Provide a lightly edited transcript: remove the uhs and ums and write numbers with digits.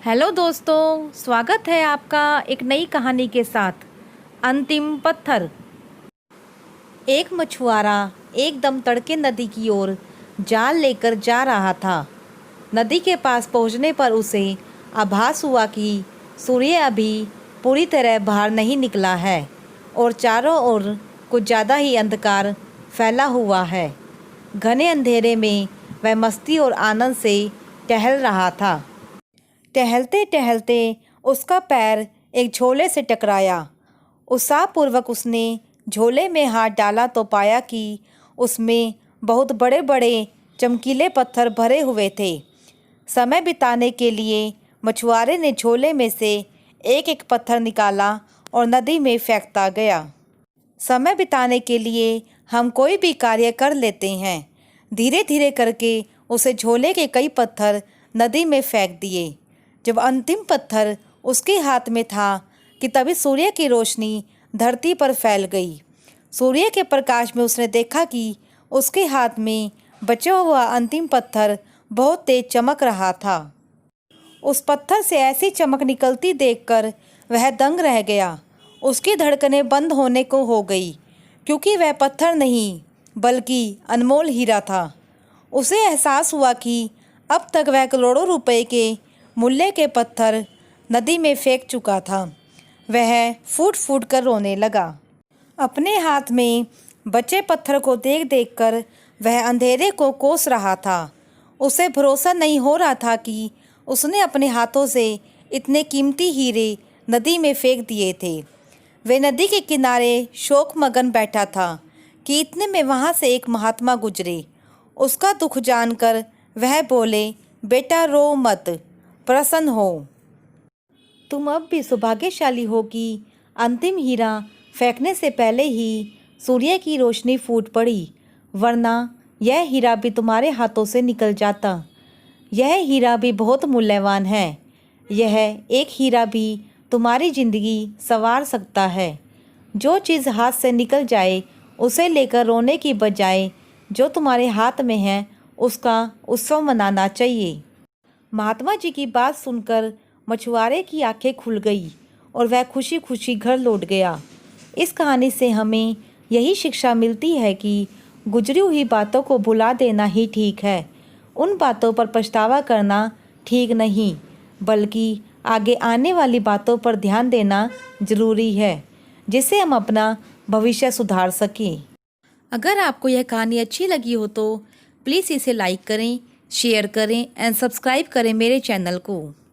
Hello दोस्तों, स्वागत है आपका एक नई कहानी के साथ। अंतिम पत्थर। एक मछुआरा एकदम तड़के नदी की ओर जाल लेकर जा रहा था। नदी के पास पहुंचने पर उसे आभास हुआ कि सूर्य अभी पूरी तरह बाहर नहीं निकला है और चारों ओर कुछ ज़्यादा ही अंधकार फैला हुआ है। घने अंधेरे में वह मस्ती और आनंद से टहल रहा था। टहलते टहलते उसका पैर एक झोले से टकराया। उत्साहपूर्वक उसने झोले में हाथ डाला तो पाया कि उसमें बहुत बड़े बड़े चमकीले पत्थर भरे हुए थे। समय बिताने के लिए मछुआरे ने झोले में से एक एक पत्थर निकाला और नदी में फेंकता गया। समय बिताने के लिए हम कोई भी कार्य कर लेते हैं। धीरे धीरे करके उसे झोले के कई पत्थर नदी में फेंक दिए। जब अंतिम पत्थर उसके हाथ में था कि तभी सूर्य की रोशनी धरती पर फैल गई। सूर्य के प्रकाश में उसने देखा कि उसके हाथ में बचा हुआ अंतिम पत्थर बहुत तेज चमक रहा था। उस पत्थर से ऐसी चमक निकलती देखकर वह दंग रह गया। उसकी धड़कनें बंद होने को हो गई, क्योंकि वह पत्थर नहीं बल्कि अनमोल हीरा था। उसे एहसास हुआ कि अब तक वह करोड़ों रुपए के मूल्य के पत्थर नदी में फेंक चुका था। वह फूट फूट कर रोने लगा। अपने हाथ में बचे पत्थर को देख देख कर वह अंधेरे को कोस रहा था। उसे भरोसा नहीं हो रहा था कि उसने अपने हाथों से इतने कीमती हीरे नदी में फेंक दिए थे। वह नदी के किनारे शोकमगन बैठा था कि इतने में वहाँ से एक महात्मा गुजरे। उसका दुख जानकर वह बोले, बेटा रो मत, प्रसन्न हो। तुम अब भी सौभाग्यशाली हो कि अंतिम हीरा फेंकने से पहले ही सूर्य की रोशनी फूट पड़ी, वरना यह हीरा भी तुम्हारे हाथों से निकल जाता। यह हीरा भी बहुत मूल्यवान है। यह एक हीरा भी तुम्हारी ज़िंदगी संवार सकता है। जो चीज़ हाथ से निकल जाए उसे लेकर रोने की बजाय जो तुम्हारे हाथ में है उसका उत्सव मनाना चाहिए। महात्मा जी की बात सुनकर मछुआरे की आंखें खुल गई और वह खुशी खुशी घर लौट गया। इस कहानी से हमें यही शिक्षा मिलती है कि गुजरी हुई बातों को भुला देना ही ठीक है। उन बातों पर पछतावा करना ठीक नहीं, बल्कि आगे आने वाली बातों पर ध्यान देना ज़रूरी है, जिससे हम अपना भविष्य सुधार सकें। अगर आपको यह कहानी अच्छी लगी हो तो प्लीज़ इसे लाइक करें, शेयर करें एंड सब्सक्राइब करें मेरे चैनल को।